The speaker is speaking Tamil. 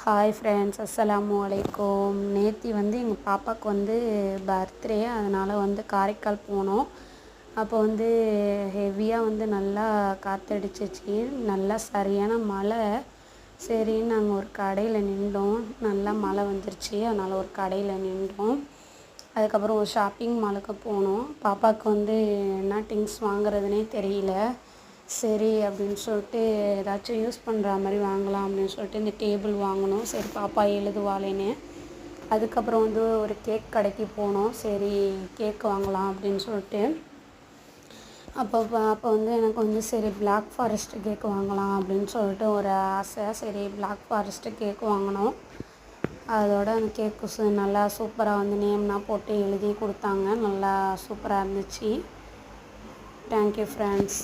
ஹாய் ஃப்ரெண்ட்ஸ், அஸ்ஸலாமு அலைக்கும். நேற்று எங்கள் பாப்பாவுக்கு பர்த்டே. அதனால் காரைக்கால் போனோம். அப்போ ஹெவியாக நல்லா காற்றடிச்சிச்சு. நல்லா சரியான மழை. சரின்னு நாங்கள் ஒரு கடையில் நின்றோம். நல்லா மழை வந்துருச்சு. அதனால் ஒரு கடையில் நின்றோம். அதுக்கப்புறம் ஒரு ஷாப்பிங் மாலுக்கு போனோம். பாப்பாவுக்கு என்ன திங்ஸ் வாங்குறதுனே தெரியல. சரி அப்படின்னு சொல்லிட்டு ஏதாச்சும் யூஸ் பண்ணுற மாதிரி வாங்கலாம் அப்படின்னு சொல்லிட்டு இந்த டேபிள் வாங்கினோம். சரி பாப்பா எழுதுவாளேன்னு. அதுக்கப்புறம் ஒரு கேக் கடைக்கு போனோம். சரி கேக் வாங்கலாம் அப்படின்னு சொல்லிட்டு அப்போ எனக்கு சரி பிளாக் ஃபாரஸ்ட் கேக் வாங்கலாம் அப்படின்னு சொல்லிட்டு ஒரு ஆசை. சரி பிளாக் ஃபாரஸ்ட்டு கேக் வாங்கினோம். அதோட அந்த கேக்கு நல்லா சூப்பராக நேம்லாம் போட்டு எழுதி கொடுத்தாங்க. நல்லா சூப்பராக இருந்துச்சு. Thank you friends.